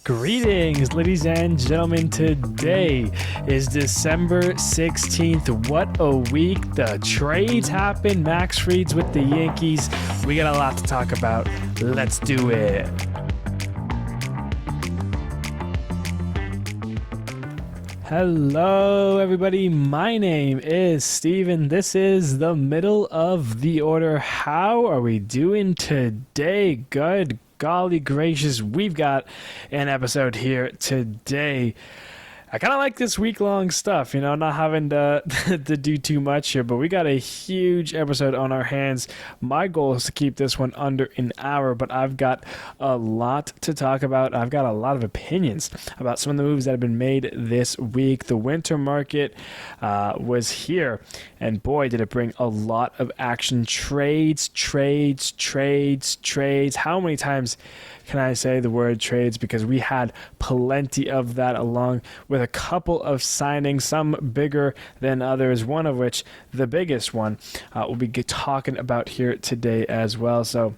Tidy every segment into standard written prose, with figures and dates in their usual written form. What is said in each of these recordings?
Greetings, ladies and gentlemen. Today is December 16th. What a week. The trades happened. Max Fried's with the Yankees. We got a lot to talk about. Let's do it. Hello, everybody. My name is Steven. This is the middle of the order. How are we doing today? Good. Golly gracious, we've got an episode here today. I kind of like this week-long stuff, not having to do too much here, but we got a huge episode on our hands. My goal is to keep this one under an hour, but I've got a lot to talk about. I've got a lot of opinions about some of the moves that have been made this week. The winter market was here, and boy, did it bring a lot of action. Trades. How many times can I say the word trades? Because we had plenty of that, along with a couple of signings, some bigger than others, one of which, the biggest one, we'll be talking about here today as well. So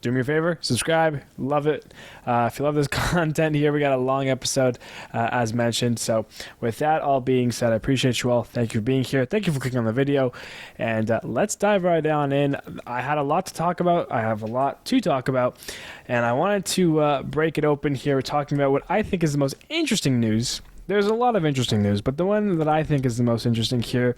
do me a favor, subscribe, love it. If you love this content here, we got a long episode as mentioned. So with that all being said, I appreciate you all. Thank you for being here. Thank you for clicking on the video, and let's dive right down in. I had a lot to talk about. I have a lot to talk about, and I wanted to break it open here, talking about what I think is the most interesting news. There's a lot of interesting news, but the one that I think is the most interesting here,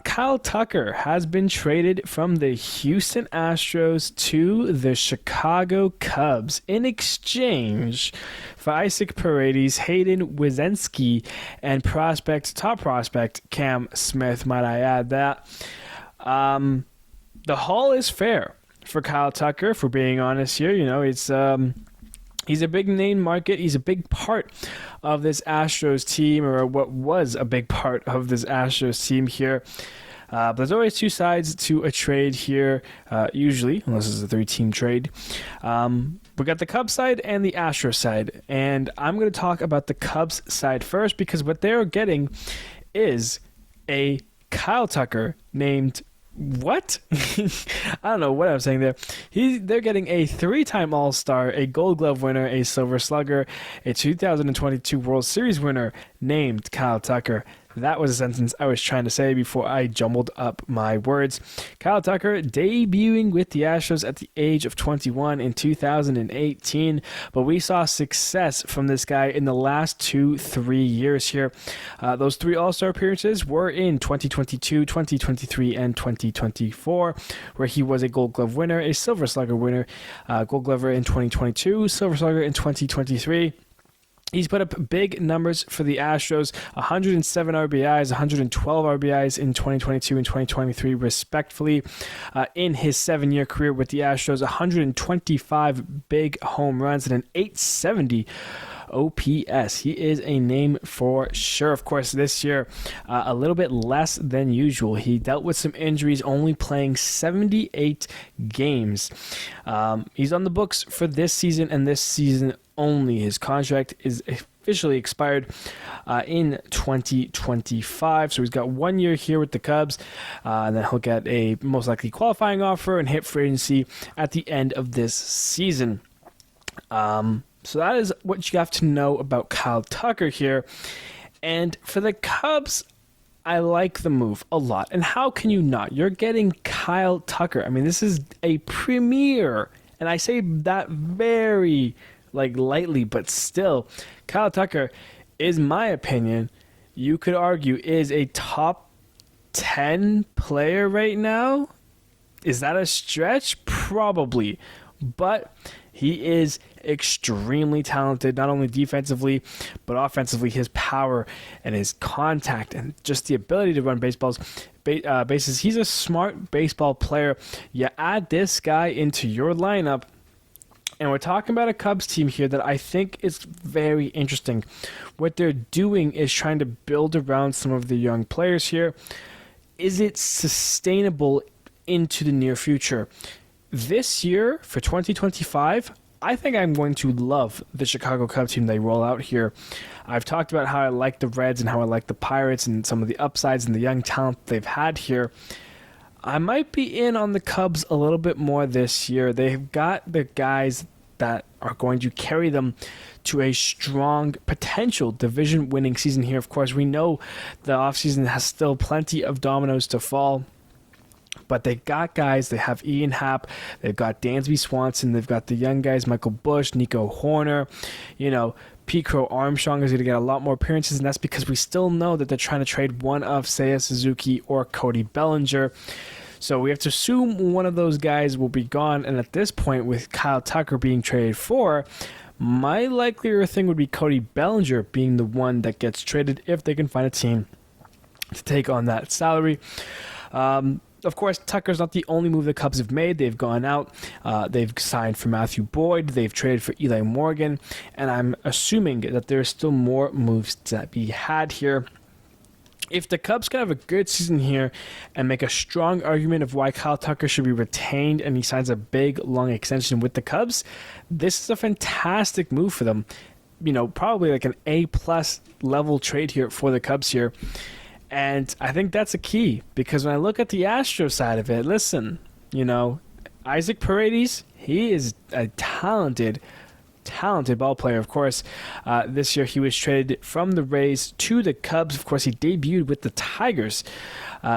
Kyle Tucker has been traded from the Houston Astros to the Chicago Cubs in exchange for Isaac Paredes, Hayden Wesneski, and top prospect Cam Smith, might I add that. The haul is fair for Kyle Tucker, for being honest here. It's... He's a big name market. He's a big part of this Astros team, or what was a big part of this Astros team here. But there's always two sides to a trade here, usually, unless it's a three-team trade. We got the Cubs side and the Astros side, and I'm going to talk about the Cubs side first, because what they're getting is a Kyle Tucker named... What? I don't know what I'm saying there. They're getting a three-time All-Star, a Gold Glove winner, a Silver Slugger, a 2022 World Series winner named Kyle Tucker. That was a sentence I was trying to say before I jumbled up my words. Kyle Tucker debuting with the Astros at the age of 21 in 2018, but we saw success from this guy in the last 2-3 years here. Those three All-Star appearances were in 2022, 2023, and 2024, where he was a Gold Glove winner, a Silver Slugger winner, Gold Glover in 2022, Silver Slugger in 2023. He's put up big numbers for the Astros, 107 RBIs, 112 RBIs in 2022 and 2023, respectively. In his 7-year career with the Astros, 125 big home runs and an 870 OPS. He is a name for sure. Of course, this year, a little bit less than usual. He dealt with some injuries, only playing 78 games. He's on the books for this season and this season only. His contract is officially expired in 2025. So he's got 1 year here with the Cubs, and then he'll get a most likely qualifying offer and hit free agency at the end of this season. So that is what you have to know about Kyle Tucker here. And for the Cubs, I like the move a lot. And how can you not? You're getting Kyle Tucker. I mean, this is a premier, and I say that very lightly, but still, Kyle Tucker is, my opinion, you could argue, is a top 10 player right now. Is that a stretch? Probably. But he is extremely talented, not only defensively, but offensively. His power and his contact and just the ability to run bases. He's a smart baseball player. You add this guy into your lineup, and we're talking about a Cubs team here that I think is very interesting. What they're doing is trying to build around some of the young players here. Is it sustainable into the near future? This year, for 2025, I think I'm going to love the Chicago Cubs team they roll out here. I've talked about how I like the Reds and how I like the Pirates and some of the upsides and the young talent they've had here. I might be in on the Cubs a little bit more this year. They've got the guys that are going to carry them to a strong potential division-winning season here. Of course, we know the offseason has still plenty of dominoes to fall, but they got guys. They have Ian Happ, they've got Dansby Swanson, they've got the young guys, Michael Busch, Nico Horner, Pete Crow Armstrong is going to get a lot more appearances, and that's because we still know that they're trying to trade one of Seiya Suzuki or Cody Bellinger. So we have to assume one of those guys will be gone, and at this point, with Kyle Tucker being traded for, my likelier thing would be Cody Bellinger being the one that gets traded if they can find a team to take on that salary. Of course, Tucker's not the only move the Cubs have made. They've gone out. They've signed for Matthew Boyd. They've traded for Eli Morgan. And I'm assuming that there's still more moves to be had here. If the Cubs can have a good season here and make a strong argument of why Kyle Tucker should be retained and he signs a big, long extension with the Cubs, this is a fantastic move for them. Probably like an A-plus level trade here for the Cubs here. And I think that's a key, because when I look at the Astros side of it, listen, Isaac Paredes, he is a talented ball player. Of course, this year he was traded from the Rays to the Cubs. Of course, he debuted with the Tigers.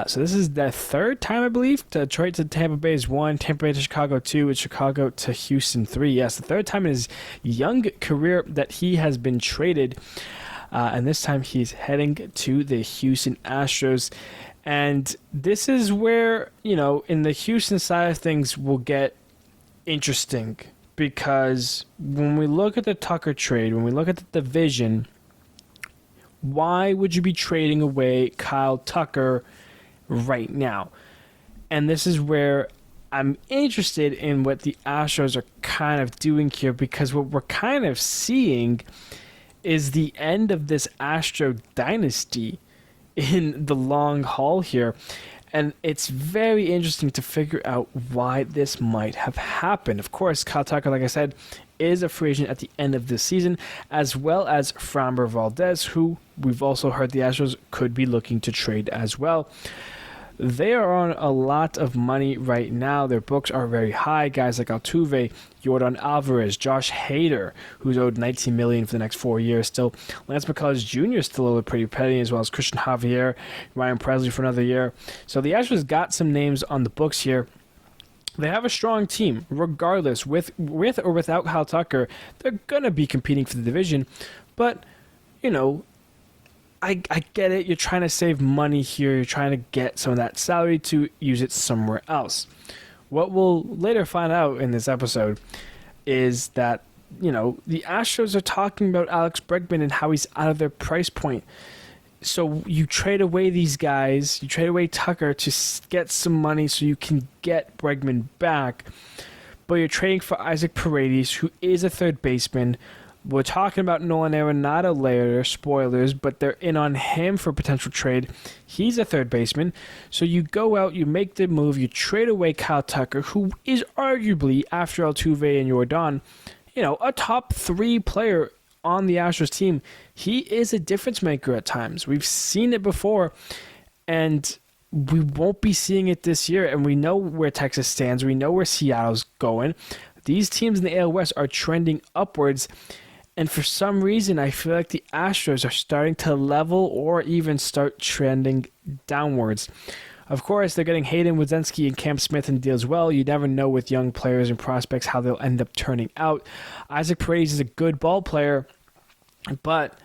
So this is the third time, I believe. Detroit to Tampa Bay is 1, Tampa Bay to Chicago 2, and Chicago to Houston 3. Yes, the third time in his young career that he has been traded. And this time he's heading to the Houston Astros. And this is where, in the Houston side of things will get interesting. Because when we look at the Tucker trade, when we look at the division, why would you be trading away Kyle Tucker right now? And this is where I'm interested in what the Astros are kind of doing here, because what we're kind of seeing is the end of this Astro dynasty in the long haul here. And it's very interesting to figure out why this might have happened. Of course, Kyle Tucker, like I said, is a free agent at the end of this season, as well as Framber Valdez, who we've also heard the Astros could be looking to trade as well. They are on a lot of money right now. Their books are very high. Guys like Altuve, Yordan Alvarez, Josh Hader, who's owed $19 million for the next 4 years still. Lance McCullers Jr. is still owed pretty penny, as well as Christian Javier, Ryan Presley for another year. So the Astros got some names on the books here. They have a strong team, regardless. With or without Kyle Tucker, they're going to be competing for the division. But, I get it. You're trying to save money here. You're trying to get some of that salary to use it somewhere else. What we'll later find out in this episode is that, the Astros are talking about Alex Bregman and how he's out of their price point. So you trade away these guys. You trade away Tucker to get some money so you can get Bregman back. But you're trading for Isaac Paredes, who is a third baseman. We're talking about Nolan Arenado later, spoilers, but they're in on him for potential trade. He's a third baseman. So you go out, you make the move, you trade away Kyle Tucker, who is arguably, after Altuve and Yordan, a top 3 player on the Astros team. He is a difference maker at times. We've seen it before, and we won't be seeing it this year. And we know where Texas stands. We know where Seattle's going. These teams in the AL West are trending upwards. And for some reason, I feel like the Astros are starting to level or even start trending downwards. Of course, they're getting Hayden Wiesenski and Cam Smith in deals well. You never know with young players and prospects how they'll end up turning out. Isaac Paredes is a good ball player, but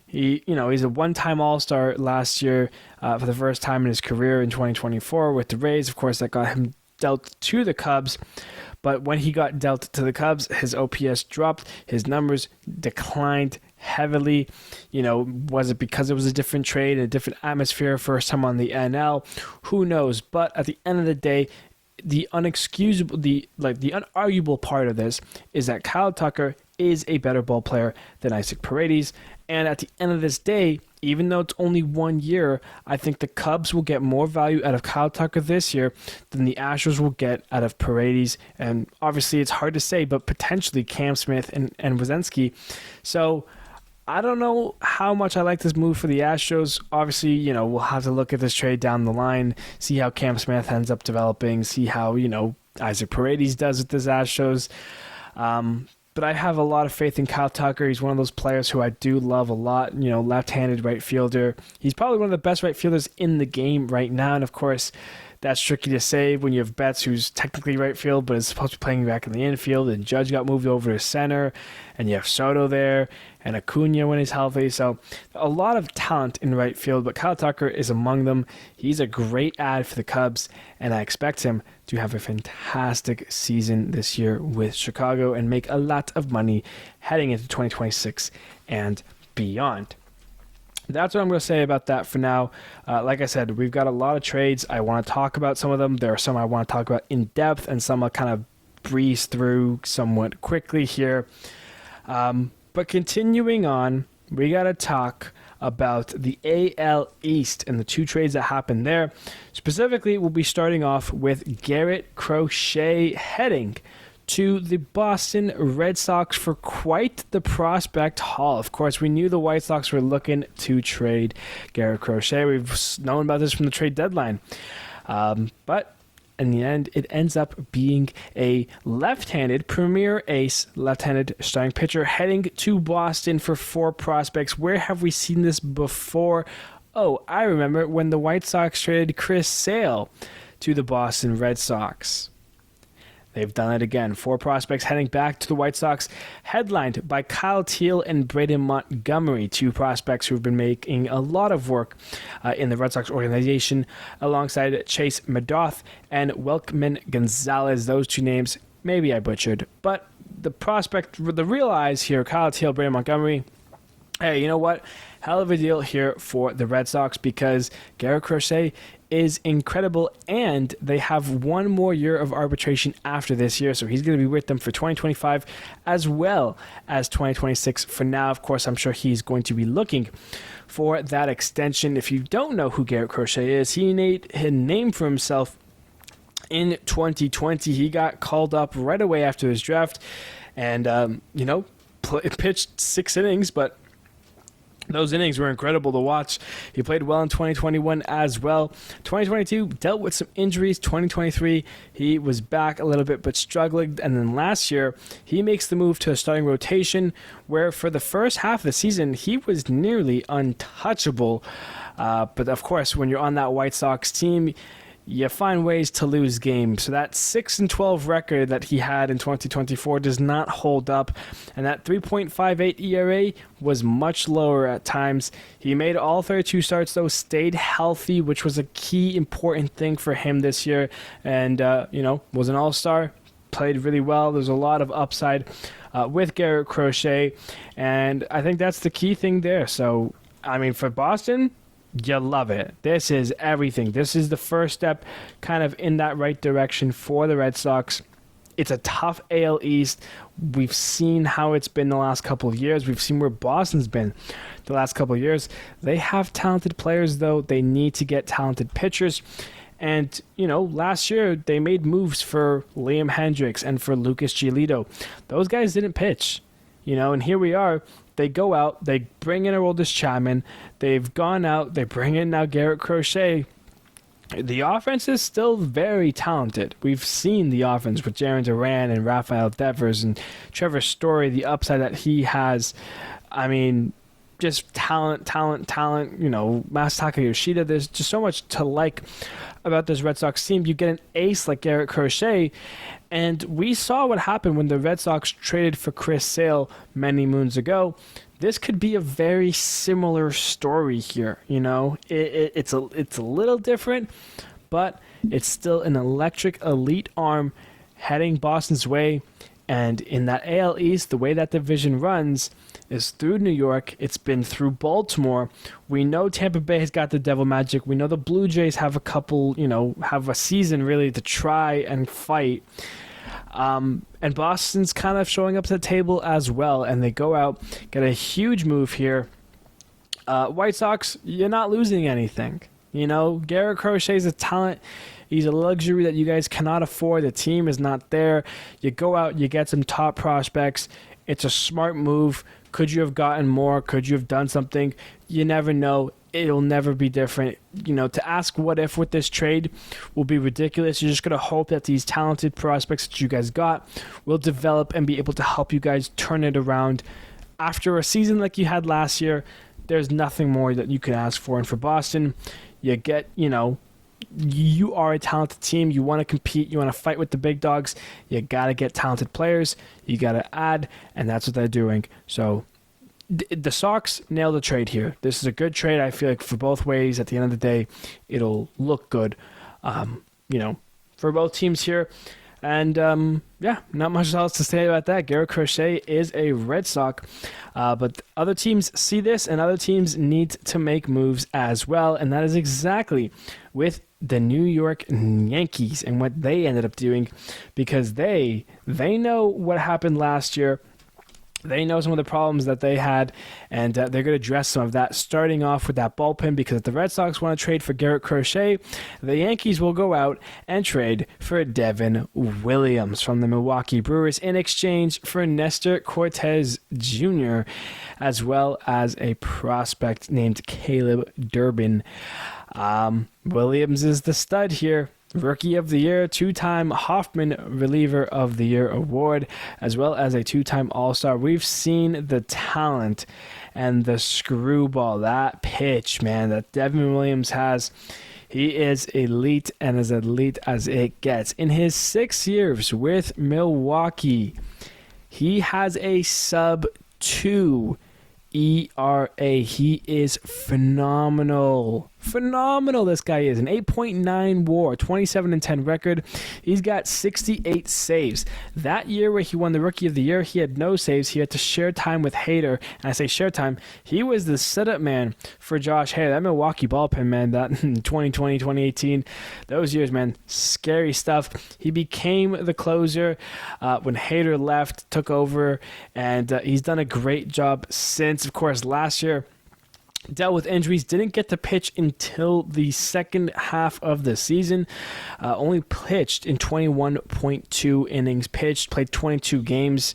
he's a one-time All-Star last year for the first time in his career in 2024 with the Rays. Of course, that got him dealt to the Cubs. But when he got dealt to the Cubs, his OPS dropped. His numbers declined heavily. Was it because it was a different trade, a different atmosphere, first time on the NL? Who knows? But at the end of the day, the unarguable part of this is that Kyle Tucker is a better ball player than Isaac Paredes. And at the end of this day, even though it's only 1 year, I think the Cubs will get more value out of Kyle Tucker this year than the Astros will get out of Paredes. And obviously it's hard to say, but potentially Cam Smith and Wiesenski. So I don't know how much I like this move for the Astros. Obviously, we'll have to look at this trade down the line, see how Cam Smith ends up developing, see how, Isaac Paredes does with this Astros. But I have a lot of faith in Kyle Tucker. He's one of those players who I do love a lot. Left-handed right fielder. He's probably one of the best right fielders in the game right now. And of course, that's tricky to say when you have Betts, who's technically right field, but is supposed to be playing back in the infield. And Judge got moved over to center. And you have Soto there. And Acuna when he's healthy. So a lot of talent in right field. But Kyle Tucker is among them. He's a great add for the Cubs. And I expect him to have a fantastic season this year with Chicago and make a lot of money heading into 2026 and beyond. That's what I'm going to say about that for now. Like I said, we've got a lot of trades. I want to talk about some of them. There are some I want to talk about in depth and some I'll kind of breeze through somewhat quickly here. But continuing on, we got to talk about the AL East and the two trades that happened there. Specifically, we'll be starting off with Garret Crochet heading to the Boston Red Sox for quite the prospect haul. Of course, we knew the White Sox were looking to trade Garret Crochet. We've known about this from the trade deadline. But in the end, it ends up being a left-handed premier ace, left-handed starting pitcher heading to Boston for 4 prospects. Where have we seen this before? Oh, I remember when the White Sox traded Chris Sale to the Boston Red Sox. They've done it again. 4 prospects heading back to the White Sox, headlined by Kyle Teal and Braden Montgomery, 2 prospects who have been making a lot of work in the Red Sox organization, alongside Chase Madoff and Welkman Gonzalez. Those 2 names, maybe I butchered, but the real eyes here, Kyle Teal, Braden Montgomery. Hey, you know what? Hell of a deal here for the Red Sox because Garret Crochet is incredible, and they have 1 more year of arbitration after this year, so he's going to be with them for 2025 as well as 2026. For now, of course, I'm sure he's going to be looking for that extension. If you don't know who Garret Crochet is, he made a name for himself in 2020. He got called up right away after his draft and, pitched 6 innings, but those innings were incredible to watch. He played well in 2021 as well. 2022 dealt with some injuries. 2023 he was back a little bit but struggled. And then last year he makes the move to a starting rotation where for the first half of the season he was nearly untouchable. But of course when you're on that White Sox team, you find ways to lose games. So that 6-12 record that he had in 2024 does not hold up. And that 3.58 ERA was much lower at times. He made all 32 starts, though, stayed healthy, which was a key important thing for him this year. And, was an all-star, played really well. There's a lot of upside with Garret Crochet. And I think that's the key thing there. So, for Boston, you love it. This is everything. This is the first step kind of in that right direction for the Red Sox. It's a tough AL East. We've seen how it's been the last couple of years. We've seen where Boston's been the last couple of years. They have talented players, though. They need to get talented pitchers. And, last year they made moves for Liam Hendricks and for Lucas Giolito. Those guys didn't pitch, and here we are. They go out, they bring in Aroldis Chapman, they've gone out, they bring in now Garret Crochet. The offense is still very talented. We've seen the offense with Jarren Duran and Rafael Devers and Trevor Story, the upside that he has. Just talent. Masataka Yoshida. There's just so much to like about this Red Sox team. You get an ace like Garret Crochet, and we saw what happened when the Red Sox traded for Chris Sale many moons ago. This could be a very similar story here. It's a little different, but it's still an electric elite arm heading Boston's way. And in that AL East, the way that division runs is through New York. It's been through Baltimore. We know Tampa Bay has got the Devil Magic. We know the Blue Jays have a couple, have a season really to try and fight. And Boston's kind of showing up to the table as well. And they go out, get a huge move here. White Sox, you're not losing anything. Garret Crochet is a talent. He's a luxury that you guys cannot afford. The team is not there. You go out, you get some top prospects. It's a smart move. Could you have gotten more? Could you have done something? You never know. it'll never be different. To ask what if with this trade will be ridiculous. You're just going to hope that these talented prospects that you guys got will develop and be able to help you guys turn it around. After a season like you had last year, there's nothing more that you can ask for. And for Boston, you get, you are a talented team. You want to compete. You want to fight with the big dogs. You got to get talented players. You got to add, and that's what they're doing. So the Sox nailed the trade here. This is a good trade. I feel like for both ways, at the end of the day, it'll look good, for both teams here. And, not much else to say about that. Garret Crochet is a Red Sox. But other teams see this, and other teams need to make moves as well. And that is exactly with the New York Yankees and what they ended up doing, because they know what happened last year. They know some of the problems that they had, and they're going to address some of that, starting off with that bullpen, because if the Red Sox want to trade for Garret Crochet, the Yankees will go out and trade for Devin Williams from the Milwaukee Brewers in exchange for Nestor Cortes Jr., as well as a prospect named Caleb Durbin. Williams is the stud here. Rookie of the Year, two-time Hoffman Reliever of the Year award, as well as a two-time All-Star. We've seen the talent and the screwball, that pitch, man, that Devin Williams has. He is elite, and as elite as it gets. In his 6 years with Milwaukee, he has a sub-2 ERA. He is phenomenal. Phenomenal, this guy is. An 8.9 WAR, 27-10 record. He's got 68 saves. That year where he won the Rookie of the Year, he had no saves. He had to share time with Hader. And I say share time, he was the setup man for Josh Hader. That Milwaukee bullpen, man, that 2020, 2018, those years, man, scary stuff. He became the closer when Hader left, took over, and he's done a great job since. Of course, last year, dealt with injuries, didn't get to pitch until the second half of the season. Only pitched in 21.2 innings pitched, played 22 games.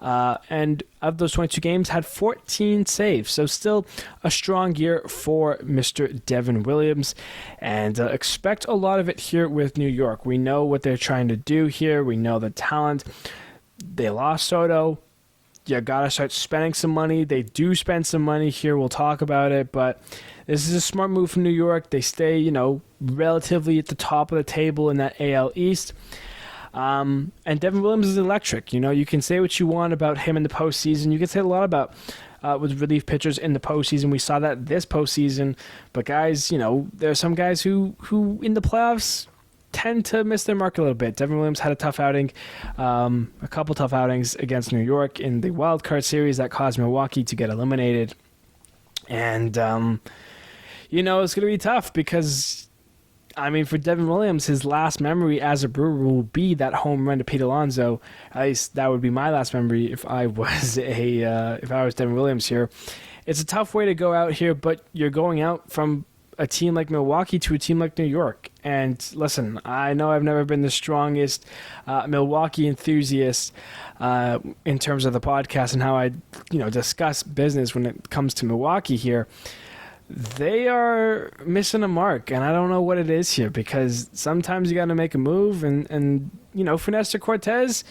And of those 22 games, had 14 saves. So still a strong year for Mr. Devin Williams. And expect a lot of it here with New York. We know what they're trying to do here. We know the talent. They lost Soto. You got to start spending some money. They do spend some money here. We'll talk about it. But this is a smart move from New York. They stay, relatively at the top of the table in that AL East. And Devin Williams is electric. You can say what you want about him in the postseason. You can say a lot about with relief pitchers in the postseason. We saw that this postseason. But guys, there are some guys who in the playoffs tend to miss their mark a little bit. Devin Williams had a tough outing, a couple tough outings against New York in the wild card series that caused Milwaukee to get eliminated. And, it's going to be tough because, for Devin Williams, his last memory as a Brewer will be that home run to Pete Alonso. At least that would be my last memory if I was Devin Williams here. It's a tough way to go out here, but you're going out from a team like Milwaukee to a team like New York. And listen, I know I've never been the strongest Milwaukee enthusiast in terms of the podcast and how I, discuss business when it comes to Milwaukee here. They are missing a mark, and I don't know what it is here, because sometimes you got to make a move, and for Nestor Cortes,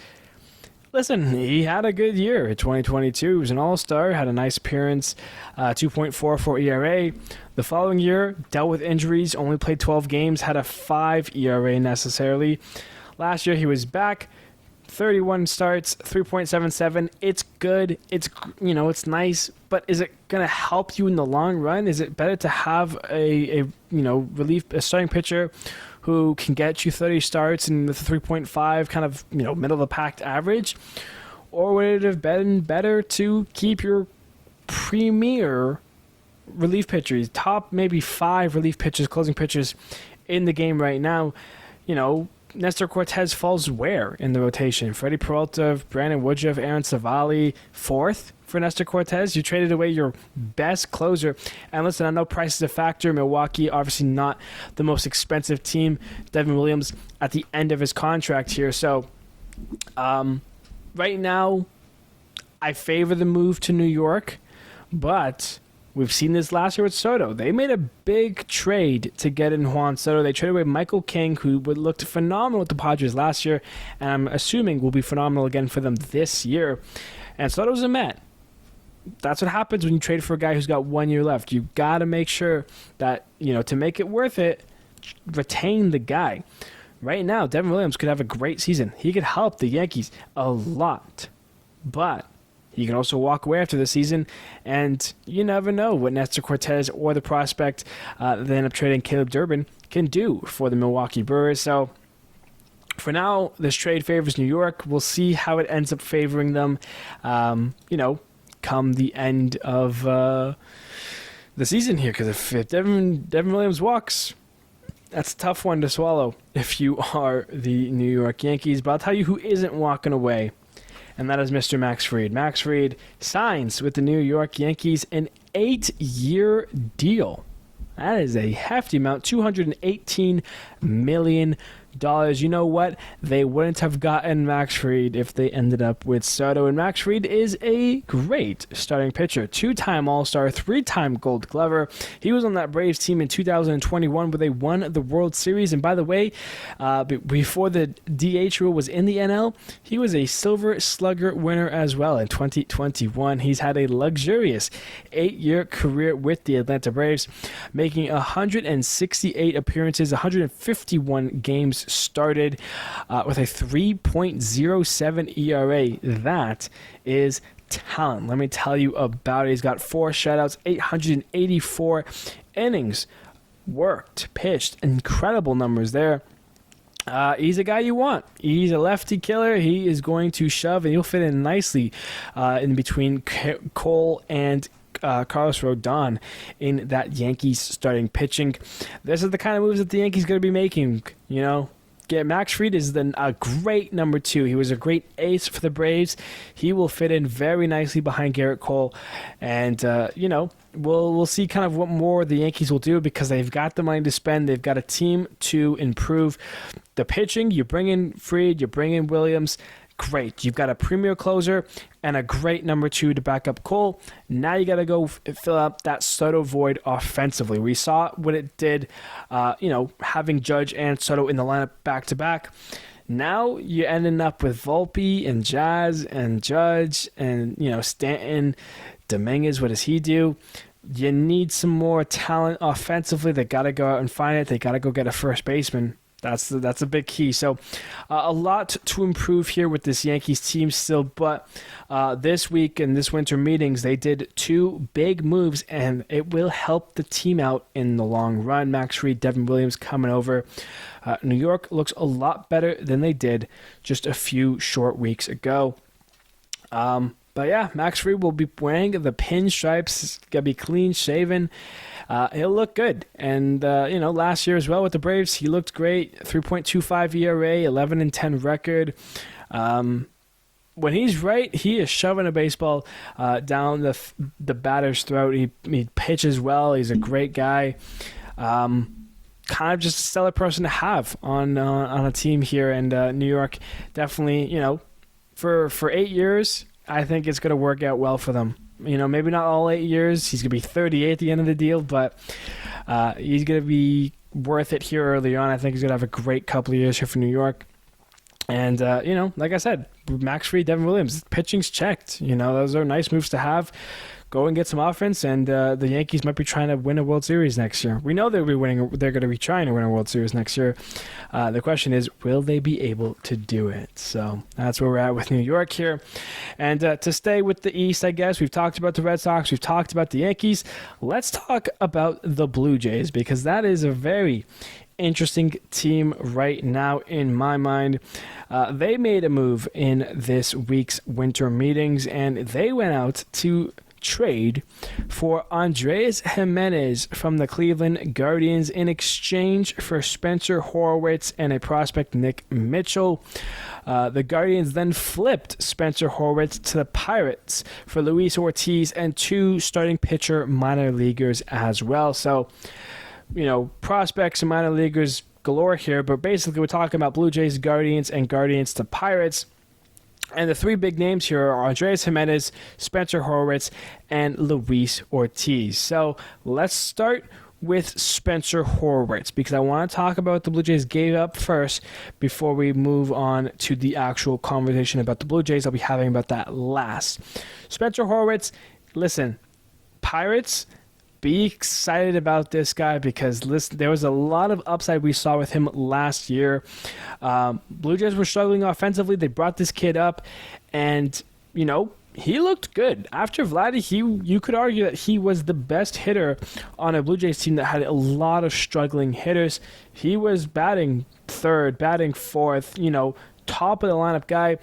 listen, he had a good year in 2022. He was an all-star, had a nice appearance, 2.44 ERA. The following year, dealt with injuries, only played 12 games, had a 5 ERA necessarily. Last year, he was back, 31 starts, 3.77. It's good. It's, it's nice, but is it going to help you in the long run? Is it better to have a starting pitcher who can get you 30 starts and with a 3.5 kind of, middle of the pack average? Or would it have been better to keep your premier relief pitchers, top maybe 5 relief pitchers, closing pitchers in the game right now? Nestor Cortes falls where in the rotation? Freddie Peralta, Brandon Woodruff, Aaron Savali, 4th for Nestor Cortes. You traded away your best closer. And listen, I know price is a factor. Milwaukee, obviously not the most expensive team. Devin Williams at the end of his contract here. So right now, I favor the move to New York. But We've seen this last year with Soto. They made a big trade to get in Juan Soto. They traded away Michael King, who looked phenomenal with the Padres last year, and I'm assuming will be phenomenal again for them this year. And Soto's a Met. That's what happens when you trade for a guy who's got 1 year left. You got to make sure that, to make it worth it, retain the guy. Right now, Devin Williams could have a great season. He could help the Yankees a lot. But he can also walk away after the season, and you never know what Nestor Cortez or the prospect they end up trading Caleb Durbin can do for the Milwaukee Brewers. So for now, this trade favors New York. We'll see how it ends up favoring them, come the end of the season here. Because if Devin Williams walks, that's a tough one to swallow if you are the New York Yankees. But I'll tell you who isn't walking away, and that is Mr. Max Fried. Max Fried signs with the New York Yankees an 8-year deal. That is a hefty amount, $218 million. You know what? They wouldn't have gotten Max Fried if they ended up with Soto. And Max Fried is a great starting pitcher. 2-time All-Star, 3-time Gold Glover. He was on that Braves team in 2021 where they won the World Series. And by the way, before the DH rule was in the NL, he was a Silver Slugger winner as well in 2021. He's had a luxurious 8-year career with the Atlanta Braves, making 168 appearances, 151 games started with a 3.07 ERA. That is talent. Let me tell you about it. He's got 4 shutouts, 884 innings worked, pitched. Incredible numbers there. He's a guy you want. He's a lefty killer. He is going to shove, and he'll fit in nicely in between Cole and Carlos Rodon in that Yankees starting pitching. This is the kind of moves that the Yankees going to be making. Max Fried is a great number 2. He was a great ace for the Braves. He will fit in very nicely behind Garrett Cole, and we'll see kind of what more the Yankees will do because they've got the money to spend. They've got a team to improve the pitching. You bring in Fried, you bring in Williams. Great. You've got a premier closer and a great number 2 to back up Cole. Now you got to go fill up that Soto void offensively. We saw what it did, having Judge and Soto in the lineup back-to-back. Now you're ending up with Volpe and Jazz and Judge and, Stanton. Gimenez, what does he do? You need some more talent offensively. They got to go out and find it. They got to go get a first baseman. That's a big key. So a lot to improve here with this Yankees team still. But this week in this winter meetings, they did 2 big moves, and it will help the team out in the long run. Max Fried, Devin Williams coming over. New York looks a lot better than they did just a few short weeks ago. But yeah, Max Fried will be wearing the pinstripes. It's going to be clean shaven. He'll look good. And, last year as well with the Braves, he looked great. 3.25 ERA, 11-10 record. When he's right, he is shoving a baseball down the batter's throat. He pitches well. He's a great guy. Kind of just a stellar person to have on a team here. And New York definitely, for 8 years, I think it's going to work out well for them. Maybe not all 8 years. He's going to be 38 at the end of the deal, but he's going to be worth it here early on. I think he's going to have a great couple of years here for New York. And, like I said, Max Fried, Devin Williams, pitching's checked. Those are nice moves to have. Go and get some offense, and the Yankees might be trying to win a World Series next year. We know they're going to be trying to win a World Series next year. The question is, will they be able to do it? So that's where we're at with New York here. And to stay with the East, I guess, we've talked about the Red Sox, we've talked about the Yankees. Let's talk about the Blue Jays, because that is a very interesting team right now in my mind. They made a move in this week's winter meetings, and they went out to trade for Andrés Gimenez from the Cleveland Guardians in exchange for Spencer Horwitz and a prospect, Nick Mitchell. The Guardians then flipped Spencer Horwitz to the Pirates for Luis Ortiz and 2 starting pitcher minor leaguers as well. So, prospects and minor leaguers galore here, but basically we're talking about Blue Jays, Guardians, and Guardians to Pirates. And the three big names here are Andrés Gimenez, Spencer Horwitz, and Luis Ortiz. So let's start with Spencer Horwitz, because I want to talk about what the Blue Jays gave up first before we move on to the actual conversation about the Blue Jays. I'll be having about that last. Spencer Horwitz, listen, Pirates, be excited about this guy, because listen, there was a lot of upside we saw with him last year. Blue Jays were struggling offensively. They brought this kid up, and, you know, he looked good. After Vladdy, you could argue that he was the best hitter on a Blue Jays team that had a lot of struggling hitters. He was batting third, batting fourth, you know, top of the lineup guy,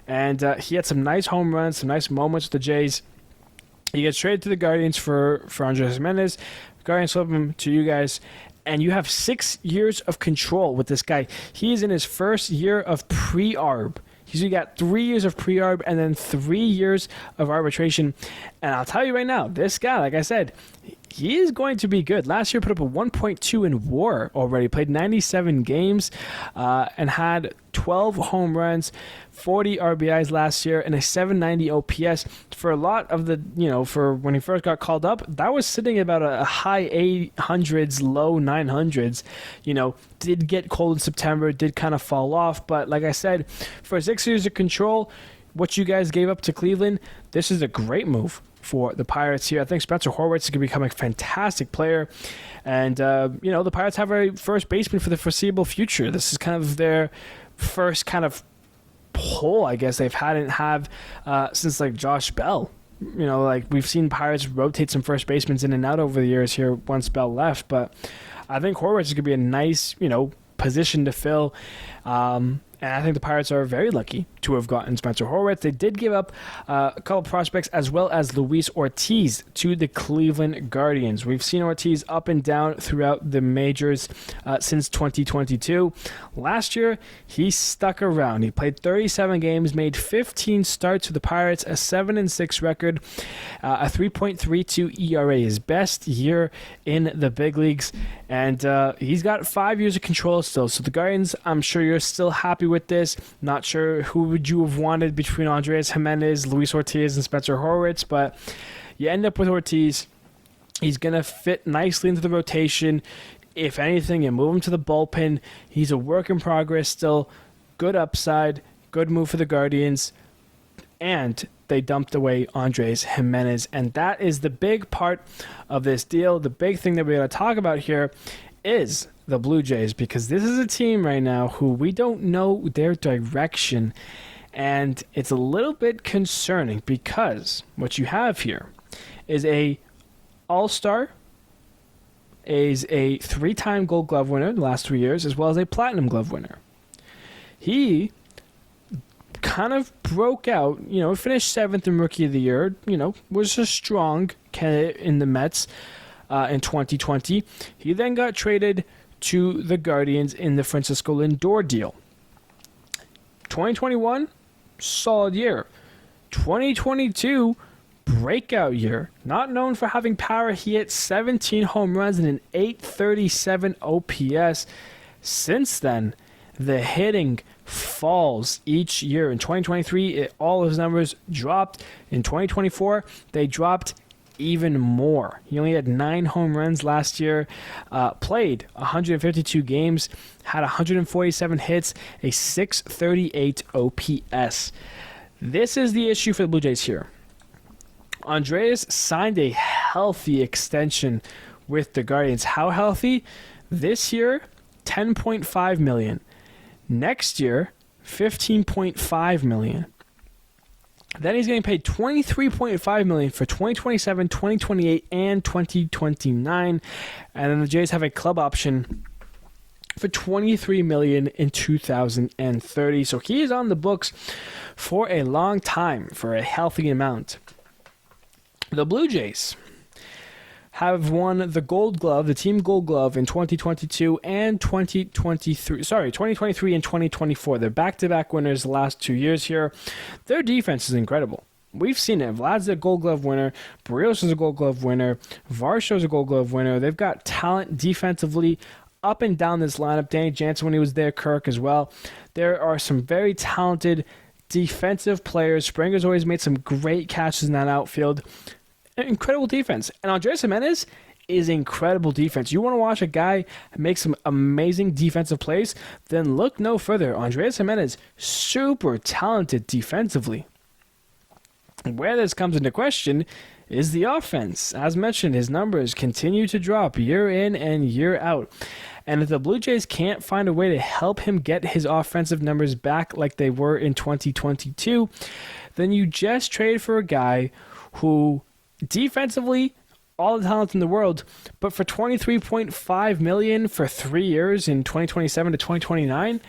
and he had some nice home runs, some nice moments with the Jays. He gets traded to the Guardians for Andrés Gimenez. Guardians flip him to you guys, and you have 6 years of control with this guy. He is in his first year of pre-arb. You got 3 years of pre-arb and then 3 years of arbitration. And I'll tell you right now, this guy, like I said, he is going to be good. Last year put up a 1.2 in WAR already. Played 97 games and had 12 home runs, 40 RBIs last year, and a 790 OPS. For a lot of the, you know, for when he first got called up, that was sitting about a high 800s, low 900s. You know, did get cold in September, did kind of fall off. But like I said, for 6 years of control, what you guys gave up to Cleveland, this is a great move for the Pirates here. I think Spencer Horwitz is going to become a fantastic player. And, you know, the Pirates have a first baseman for the foreseeable future. This is kind of their first kind of pull, I guess, they've hadn't have since, like, Josh Bell. You know, like, we've seen Pirates rotate some first basemen in and out over the years here once Bell left. But I think Horwitz is going to be a nice, you know, position to fill. And I think the Pirates are very lucky to have gotten Spencer Horwitz. They did give up a couple prospects as well as Luis Ortiz to the Cleveland Guardians. We've seen Ortiz up and down throughout the majors since 2022. Last year, he stuck around. He played 37 games, made 15 starts for the Pirates, a 7-6 record, a 3.32 ERA, his best year in the big leagues. And he's got 5 years of control still. So the Guardians, I'm sure you're still happy with this. Not sure who would you have wanted between Andrés Gimenez, Luis Ortiz, and Spencer Horwitz, but you end up with Ortiz. He's going to fit nicely into the rotation. If anything, you move him to the bullpen. He's a work in progress still. Good upside. Good move for the Guardians. And they dumped away Andrés Gimenez. And that is the big part of this deal. The big thing that we're going to talk about here is the Blue Jays, because this is a team right now who we don't know their direction. And it's a little bit concerning, because what you have here is a all-star, is a 3-time Gold Glove winner the last 3 years, as well as a Platinum Glove winner. He kind of broke out, you know, finished 7th in Rookie of the Year, you know, was a strong candidate in the Mets in 2020. He then got traded to the Guardians in the Francisco Lindor deal. 2021, solid year. 2022, breakout year. Not known for having power, he hit 17 home runs and an 837 OPS. Since then, the hitting falls each year. In 2023, all his numbers dropped. In 2024, they dropped even more. He only had 9 home runs last year, played 152 games, had 147 hits, a 638 OPS. This is the issue for the Blue Jays here. Andrés signed a healthy extension with the Guardians. How healthy? This year, $10.5 million. Next year, $15.5 million. Then he's getting paid $23.5 million for 2027, 2028, and 2029. And then the Jays have a club option for $23 million in 2030. So he is on the books for a long time, for a healthy amount. The Blue Jays have won the Gold Glove, the Team Gold Glove, in 2022 and 2023. Sorry, 2023 and 2024. They're back-to-back winners the last 2 years here. Their defense is incredible. We've seen it. Vlad's a Gold Glove winner. Barrios is a Gold Glove winner. Varsho's a Gold Glove winner. They've got talent defensively up and down this lineup. Danny Jansen when he was there, Kirk as well. There are some very talented defensive players. Springer's always made some great catches in that outfield. Incredible defense. And Andrés Gimenez is incredible defense. You want to watch a guy make some amazing defensive plays? Then look no further. Andrés Gimenez, super talented defensively. Where this comes into question is the offense. As mentioned, his numbers continue to drop year in and year out. And if the Blue Jays can't find a way to help him get his offensive numbers back like they were in 2022, then you just trade for a guy who defensively, all the talent in the world, but for $23.5 million for 3 years in 2027 to 2029,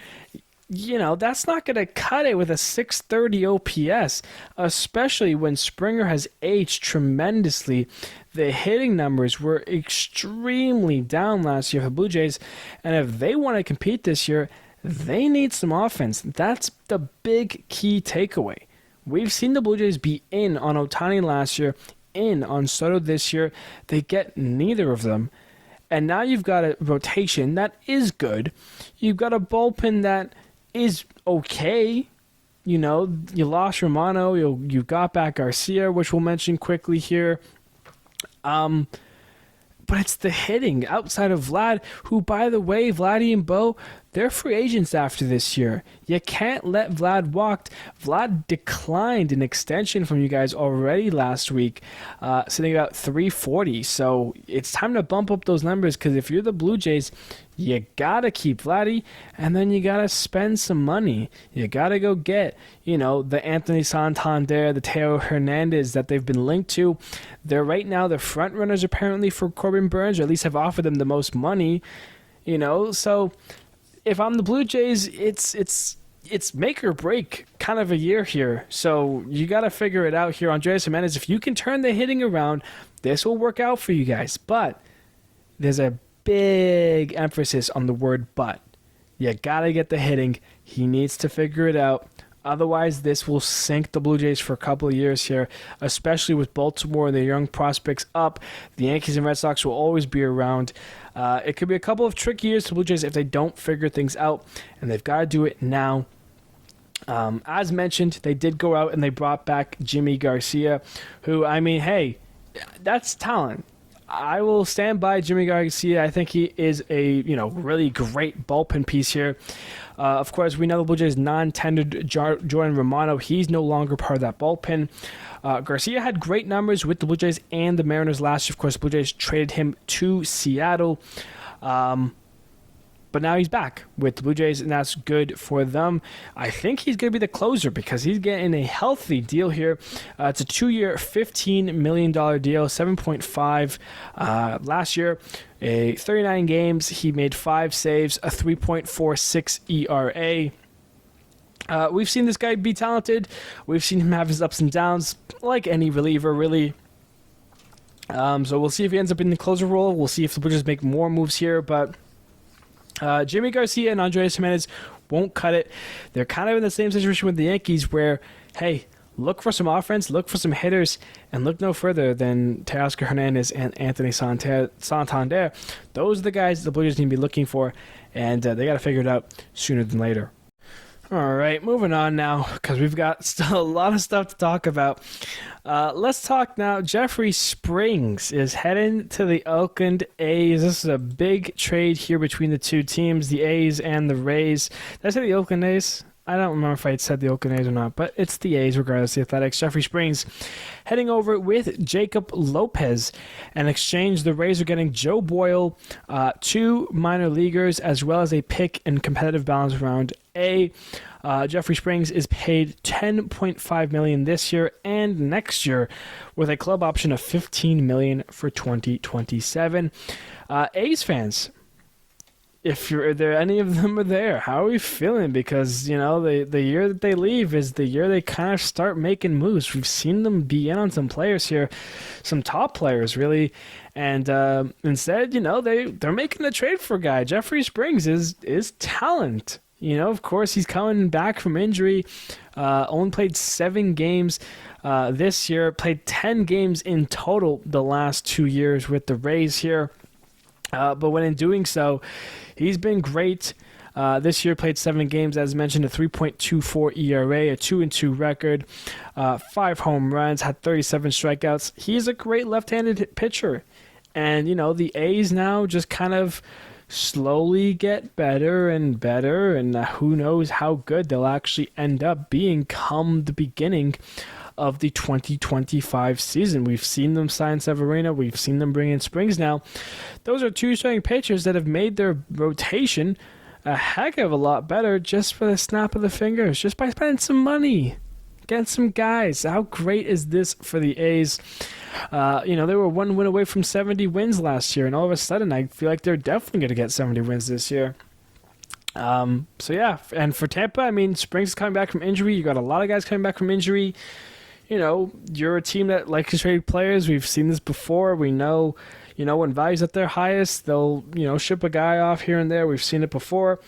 that's not going to cut it with a 630 OPS, especially when Springer has aged tremendously. The hitting numbers were extremely down last year for the Blue Jays, and if they want to compete this year, they need some offense. That's the big key takeaway. We've seen the Blue Jays be in on Ohtani last year, in on Soto this year. They get neither of them. And now you've got a rotation that is good. You've got a bullpen that is okay. You lost Romano. You got back Garcia, which we'll mention quickly here. But it's the hitting outside of Vlad, who, by the way, Vladdy and Bo, they're free agents after this year. You can't let Vlad walk. Vlad declined an extension from you guys already last week, sitting about 340. So it's time to bump up those numbers, because if you're the Blue Jays, you got to keep Vladdy, and then you got to spend some money. You got to go get, the Anthony Santander, the Teo Hernandez that they've been linked to. They're right now the front runners apparently for Corbin Burns, or at least have offered them the most money, So if I'm the Blue Jays, it's make or break kind of a year here. So you got to figure it out here. Andrés Gimenez, if you can turn the hitting around, this will work out for you guys. But there's a big emphasis on the word but. You got to get the hitting. He needs to figure it out. Otherwise, this will sink the Blue Jays for a couple of years here, especially with Baltimore and their young prospects up. The Yankees and Red Sox will always be around. It could be a couple of tricky years for the Blue Jays if they don't figure things out, and they've got to do it now. As mentioned, they did go out and they brought back Yimi Garcia, who, hey, that's talent. I will stand by Yimi Garcia. I think he is a really great bullpen piece here. Of course, we know the Blue Jays non-tendered Jordan Romano. He's no longer part of that bullpen. Garcia had great numbers with the Blue Jays and the Mariners last year. Of course, the Blue Jays traded him to Seattle. But now he's back with the Blue Jays, and that's good for them. I think he's going to be the closer because he's getting a healthy deal here. It's a 2-year, $15 million deal, 7.5 last year. 39 games, he made 5 saves, a 3.46 ERA. We've seen this guy be talented. We've seen him have his ups and downs, like any reliever, really. So we'll see if he ends up in the closer role. We'll see if the Blue Jays make more moves here, but Yimi Garcia and Andrés Gimenez won't cut it. They're kind of in the same situation with the Yankees where, hey, look for some offense, look for some hitters, and look no further than Teoscar Hernandez and Anthony Santander. Those are the guys the Blue Jays need to be looking for, and they got to figure it out sooner than later. All right, moving on now, because we've got still a lot of stuff to talk about. Let's talk now. Jeffrey Springs is heading to the Oakland A's. This is a big trade here between the two teams, the A's and the Rays. Did I say the Oakland A's? I don't remember if I had said the Oakland A's or not, but it's the A's regardless of the Athletics. Jeffrey Springs heading over with Jacob Lopez. In exchange, the Rays are getting Joe Boyle, 2 minor leaguers, as well as a pick and competitive balance round A. Jeffrey Springs is paid $10.5 million this year and next year, with a club option of $15 million for 2027. A's fans, if there any of them are there, how are we feeling? Because, the year that they leave is the year they kind of start making moves. We've seen them be in on some players here, some top players, really. And instead, they're making a trade for a guy. Jeffrey Springs is talent. Of course, he's coming back from injury. Only played 7 games this year. Played 10 games in total the last 2 years with the Rays here. But when in doing so, he's been great. This year played 7 games, as mentioned, a 3.24 ERA, a 2-2 record, 5 home runs, had 37 strikeouts. He's a great left-handed pitcher. And, the A's now just kind of slowly get better and better, and who knows how good they'll actually end up being come the beginning of the 2025 season. We've seen them sign Severino. We've seen them bring in Springs now. Those are 2 starting pitchers that have made their rotation a heck of a lot better just for the snap of the fingers, just by spending some money, getting some guys. How great is this for the A's? They were 1 win away from 70 wins last year, and all of a sudden I feel like they're definitely going to get 70 wins this year. And for Tampa, Springs is coming back from injury. You got a lot of guys coming back from injury. You're a team that likes to trade players. We've seen this before. We know, when value's at their highest, they'll, ship a guy off here and there. We've seen it before.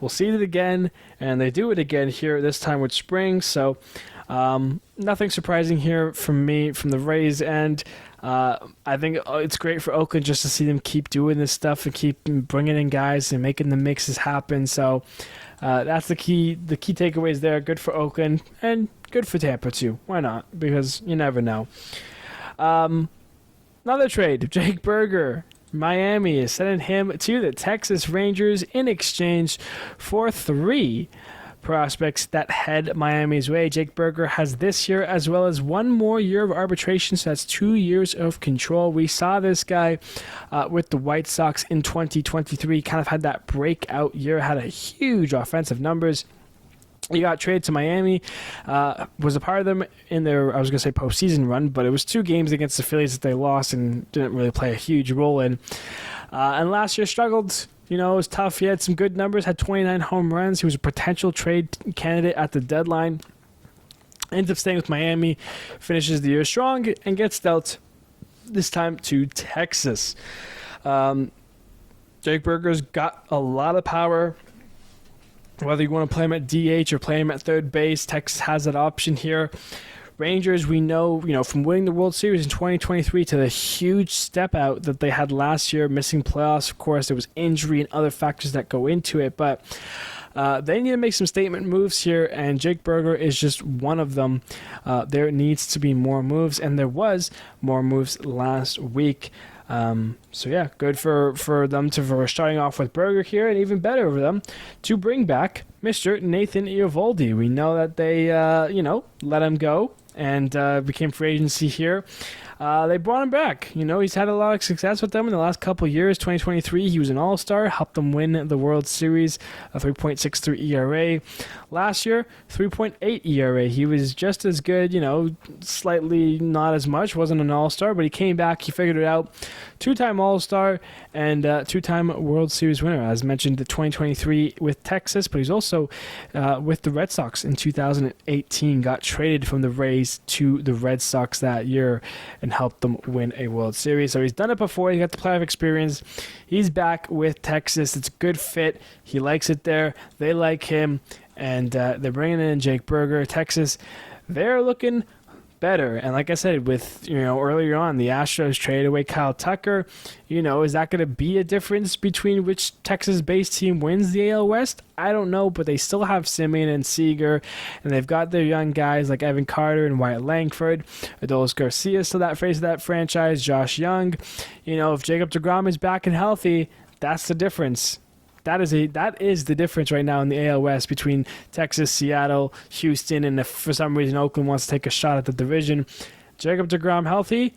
We'll see it again, and they do it again here, this time with Springs. So nothing surprising here from me, from the Rays, and I think it's great for Oakland just to see them keep doing this stuff and keep bringing in guys and making the mixes happen. So that's the key takeaways there. Good for Oakland and good for Tampa too. Why not? Because you never know. Another trade, Jake Burger. Miami is sending him to the Texas Rangers in exchange for 3 prospects that head Miami's way. Jake Burger has this year as well as 1 more year of arbitration, so that's 2 years of control. We saw this guy with the White Sox in 2023, kind of had that breakout year, had a huge offensive numbers. He got traded to Miami, was a part of them in their, I was going to say postseason run, but it was 2 games against the Phillies that they lost and didn't really play a huge role in. And last year struggled. It was tough. He had some good numbers, had 29 home runs. He was a potential trade candidate at the deadline. Ends up staying with Miami, finishes the year strong, and gets dealt this time to Texas. Jake Burger's got a lot of power. Whether you want to play him at DH or play him at third base, Texas has that option here. Rangers, we know, from winning the World Series in 2023 to the huge step out that they had last year, missing playoffs. Of course, there was injury and other factors that go into it, but they need to make some statement moves here, and Jake Burger is just one of them. There needs to be more moves, and there was more moves last week. Good for them for starting off with Burger here, and even better for them to bring back Mr. Nathan Eovaldi. We know that they, let him go and became free agency here. They brought him back. He's had a lot of success with them in the last couple of years. 2023, he was an all-star, helped them win the World Series, a 3.63 ERA. Last year, 3.8 ERA. He was just as good, slightly not as much, wasn't an all-star, but he came back, he figured it out. 2-time all-star and 2-time World Series winner. As mentioned, the 2023 with Texas, but he's also with the Red Sox in 2018. Got traded from the Rays to the Red Sox that year and helped them win a World Series. So he's done it before. He got the playoff experience. He's back with Texas. It's a good fit. He likes it there. They like him. And they're bringing in Jake Burger. Texas, they're looking better. And like I said, with earlier on, the Astros traded away Kyle Tucker. Is that going to be a difference between which Texas-based team wins the AL West? I don't know, but they still have Simeon and Seager, and they've got their young guys like Evan Carter and Wyatt Langford. Adolis Garcia still that face of that franchise. Josh Young. If Jacob deGrom is back and healthy, that's the difference. That is the difference right now in the AL West between Texas, Seattle, Houston, and if for some reason Oakland wants to take a shot at the division. Jacob deGrom healthy,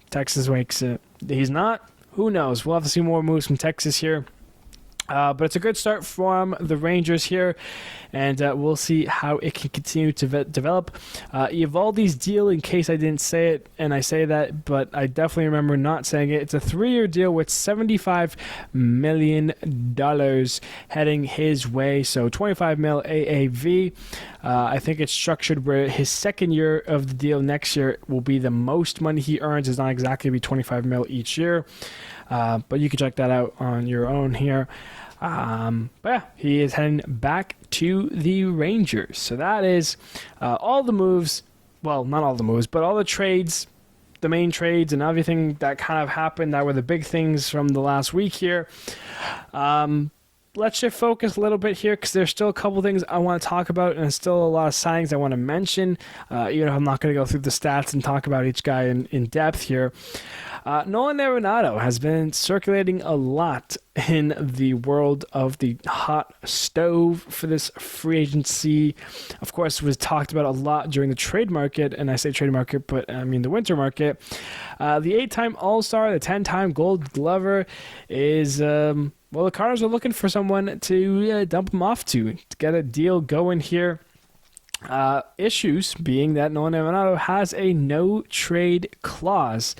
Texas makes it. He's not, who knows? We'll have to see more moves from Texas here. But it's a good start from the Rangers here, and we'll see how it can continue to develop. Eovaldi's deal, in case I didn't say it, and I say that, but I definitely remember not saying it. It's a 3-year deal with $75 million heading his way, so $25 million AAV. I think it's structured where his second year of the deal next year will be the most money he earns. It's not exactly be $25 million each year, but you can check that out on your own here. He is heading back to the Rangers. So that is all the moves. Well, not all the moves, but all the trades, the main trades and everything that kind of happened that were the big things from the last week here. let's shift focus a little bit here because there's still a couple things I want to talk about, and there's still a lot of signings I want to mention. I'm not going to go through the stats and talk about each guy in depth here. Nolan Arenado has been circulating a lot in the world of the hot stove for this free agency. Of course, it was talked about a lot during the trade market, and I say trade market, but I mean the winter market. The 8-time All-Star, the 10-time Gold Glover is... the Cardinals are looking for someone to dump him off to get a deal going here. Issues being that Nolan Arenado has a no-trade clause.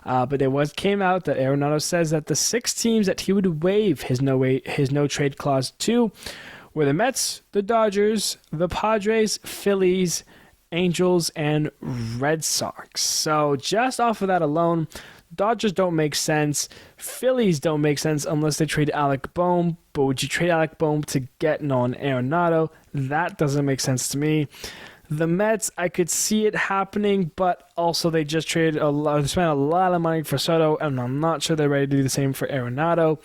But it came out that Arenado says that the 6 teams that he would waive his no trade clause to were the Mets, the Dodgers, the Padres, Phillies, Angels, and Red Sox. So just off of that alone, Dodgers don't make sense. Phillies don't make sense unless they trade Alec Bohm. But would you trade Alec Bohm to get Nolan Arenado? That doesn't make sense to me. The Mets, I could see it happening, but also they just spent a lot of money for Soto, and I'm not sure they're ready to do the same for Arenado.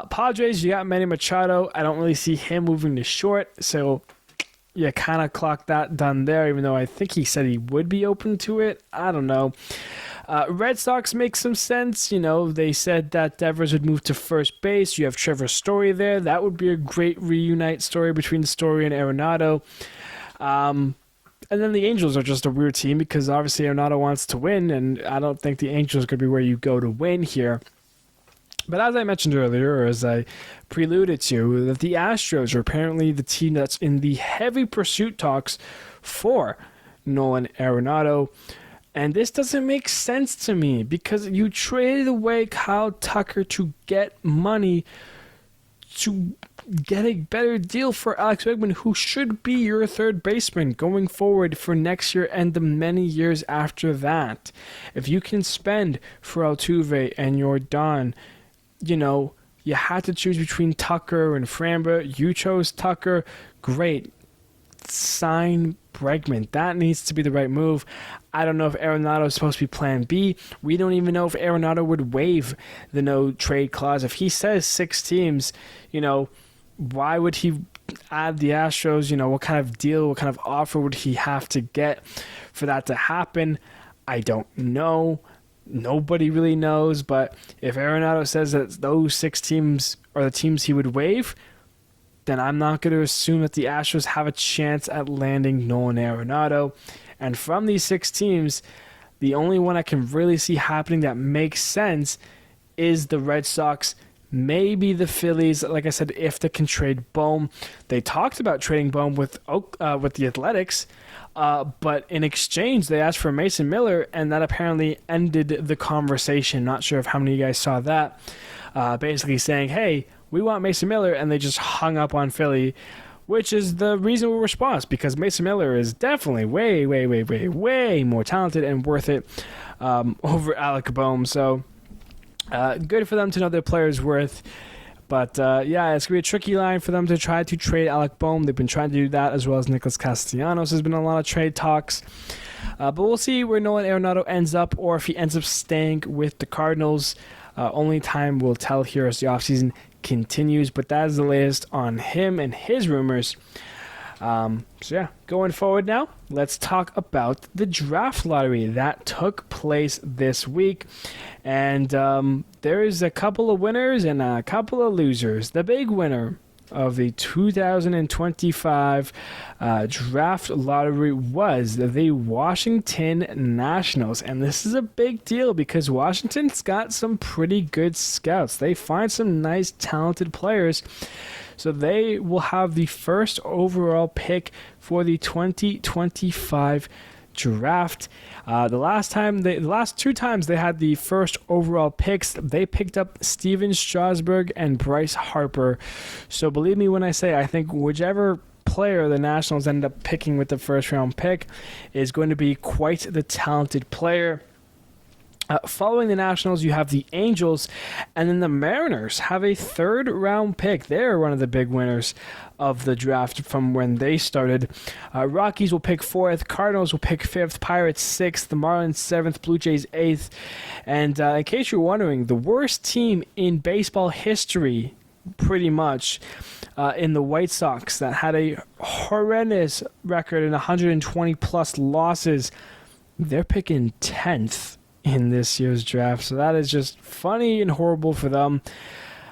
Padres, you got Manny Machado. I don't really see him moving to short, so you kind of clocked that done there, even though I think he said he would be open to it. I don't know. Red Sox make some sense. They said that Devers would move to first base. You have Trevor Story there. That would be a great reunite story between Story and Arenado. And then the Angels are just a weird team because obviously Arenado wants to win, and I don't think the Angels are going to be where you go to win here. But as I mentioned earlier, or as I preluded to, that the Astros are apparently the team that's in the heavy pursuit talks for Nolan Arenado. And this doesn't make sense to me because you traded away Kyle Tucker to get money to get a better deal for Alex Bregman, who should be your third baseman going forward for next year and the many years after that. If you can spend for Altuve and Yordan, you had to choose between Tucker and Framber. You chose Tucker. Great. Sign Bregman. That needs to be the right move. I don't know if Arenado is supposed to be plan B. We don't even know if Arenado would waive the no trade clause. If he says 6 teams, why would he add the Astros? What kind of deal, what kind of offer would he have to get for that to happen? I don't know. Nobody really knows. But if Arenado says that those 6 teams are the teams he would waive, then I'm not going to assume that the Astros have a chance at landing Nolan Arenado. And from these 6 teams, the only one I can really see happening that makes sense is the Red Sox, maybe the Phillies. Like I said, if they can trade Bohm. They talked about trading Bohm with the Athletics, but in exchange, they asked for Mason Miller, and that apparently ended the conversation. Not sure if how many of you guys saw that. Basically saying, hey, we want Mason Miller, and they just hung up on Philly, which is the reasonable response because Mason Miller is definitely way, way, way, way, way more talented and worth it over Alec Bohm. So good for them to know their player's worth. But it's going to be a tricky line for them to try to trade Alec Bohm. They've been trying to do that as well as Nicholas Castellanos. There's been a lot of trade talks. But we'll see where Nolan Arenado ends up or if he ends up staying with the Cardinals. Only time will tell here as the offseason continues, but that is the latest on him and his rumors. Going forward now, let's talk about the draft lottery that took place this week. And there is a couple of winners and a couple of losers. The big winner of the 2025 draft lottery was the Washington Nationals. And this is a big deal because Washington's got some pretty good scouts. They find some nice, talented players. So they will have the first overall pick for the 2025 draft. The last 2 times they had the first overall picks, they picked up Steven Strasburg and Bryce Harper. So believe me when I say I think whichever player the Nationals end up picking with the first round pick is going to be quite the talented player. Following the Nationals, you have the Angels, and then the Mariners have a 3rd round pick. They're one of the big winners of the draft from when they started. Rockies will pick 4th, Cardinals will pick 5th, Pirates 6th, the Marlins 7th, Blue Jays 8th. And in case you're wondering, the worst team in baseball history pretty much in the White Sox that had a horrendous record and 120 plus losses. They're picking 10th in this year's draft, so that is just funny and horrible for them.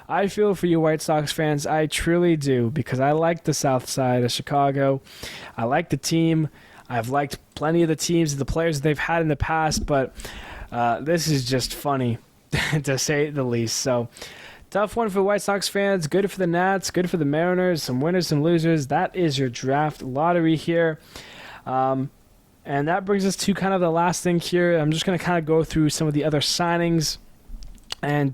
I feel for you White Sox fans, I truly do, because I like the South Side of Chicago. I like the team. I've liked plenty of the teams, the players they've had in the past, but this is just funny, to say the least. So, tough one for White Sox fans. Good for the Nats, good for the Mariners, some winners, some losers. That is your draft lottery here. And that brings us to kind of the last thing here. I'm just going to kind of go through some of the other signings and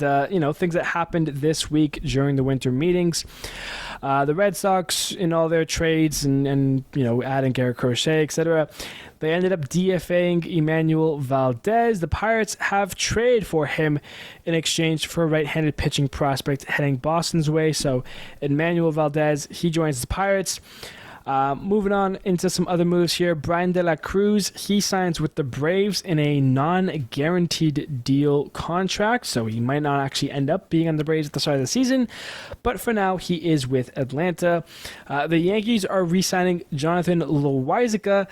things that happened this week during the winter meetings. The Red Sox, in all their trades and adding Garret Crochet, etc., they ended up DFAing Emmanuel Valdez. The Pirates have traded for him in exchange for a right-handed pitching prospect heading Boston's way. So Emmanuel Valdez, he joins the Pirates. Moving on into some other moves here. Brian De La Cruz, he signs with the Braves in a non-guaranteed deal contract, so he might not actually end up being on the Braves at the start of the season, but for now he is with Atlanta. The Yankees are re-signing Jonathan Loáisiga.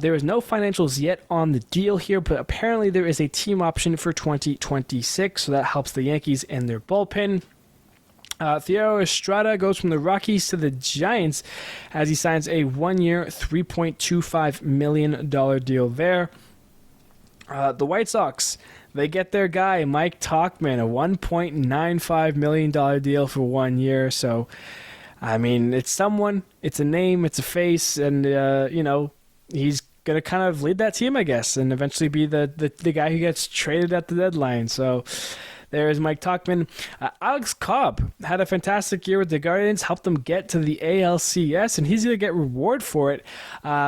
There is no financials yet on the deal here, but apparently there is a team option for 2026, so that helps the Yankees and their bullpen. Thairo Estrada goes from the Rockies to the Giants as he signs a one-year, $3.25 million deal there. The White Sox, they get their guy, Mike Tauchman, a $1.95 million deal for 1 year. So, I mean, it's someone, it's a name, it's a face, and, he's going to kind of lead that team, I guess, and eventually be the guy who gets traded at the deadline. So, there is Mike Tauchman. Alex Cobb had a fantastic year with the Guardians, helped them get to the ALCS, and he's going to get reward for it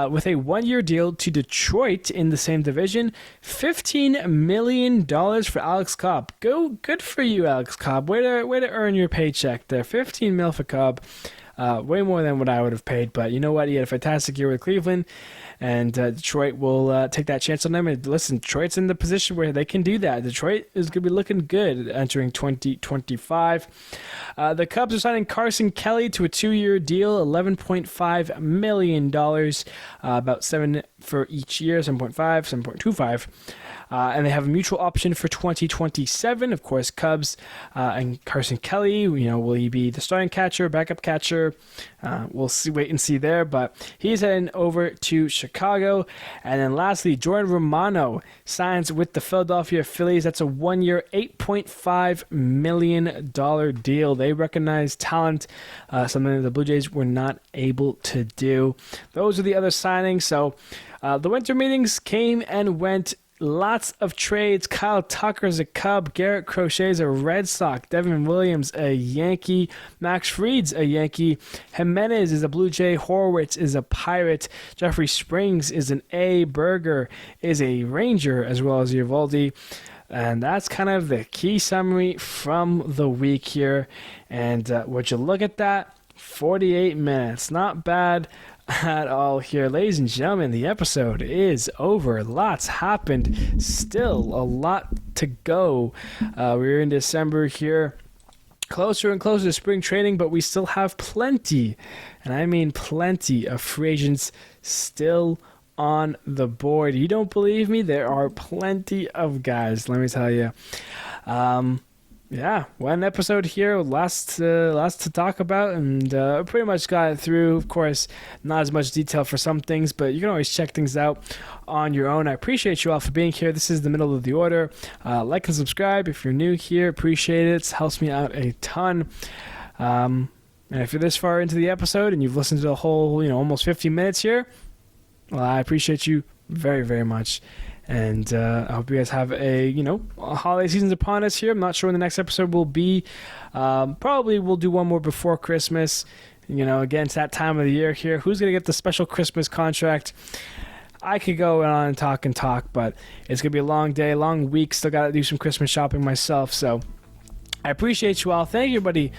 with a one-year deal to Detroit in the same division. $15 million for Alex Cobb. Good for you, Alex Cobb. Way to earn your paycheck there. $15 million for Cobb. Way more than what I would have paid, but you know what? He had a fantastic year with Cleveland, and Detroit will take that chance on them. And listen, Detroit's in the position where they can do that. Detroit is going to be looking good entering 2025. The Cubs are signing Carson Kelly to a 2-year deal, $11.5 million, about $7 for each year, 7.5, 7.25. And they have a mutual option for 2027. Of course, Cubs and Carson Kelly, will he be the starting catcher, backup catcher? We'll see, wait and see there. But he's heading over to Chicago. And then lastly, Jordan Romano signs with the Philadelphia Phillies. That's a 1-year, $8.5 million deal. They recognize talent, something that the Blue Jays were not able to do. Those are the other signings. So the winter meetings came and went. Lots of trades. Kyle Tucker's a Cub. Garret Crochet's a Red Sox. Devin Williams, a Yankee. Max Fried's a Yankee. Gimenez is a Blue Jay. Horwitz is a Pirate. Jeffrey Springs is an A. Berger is a Ranger, as well as Eovaldi. And that's kind of the key summary from the week here. And would you look at that? 48 minutes. Not bad at all here. Ladies and gentlemen, the episode is over. Lots happened. Still a lot to go. We're in December here. Closer and closer to spring training, but we still have plenty, and I mean plenty, of free agents still on the board. You don't believe me? There are plenty of guys, let me tell you. Yeah, one episode here, lots to talk about, and pretty much got it through. Of course, not as much detail for some things, but you can always check things out on your own. I appreciate you all for being here. This is the middle of the order. Like and subscribe if you're new here. Appreciate it. It helps me out a ton. And if you're this far into the episode and you've listened to the whole, almost 50 minutes here, well, I appreciate you very, very much. And I hope you guys have a holiday season's upon us here. I'm not sure when the next episode will be. Probably we'll do one more before Christmas. Again, it's that time of the year here. Who's going to get the special Christmas contract? I could go on and talk, but it's going to be a long day, long week. Still got to do some Christmas shopping myself. So I appreciate you all. Thank you, everybody,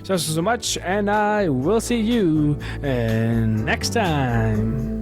so much. And I will see you next time.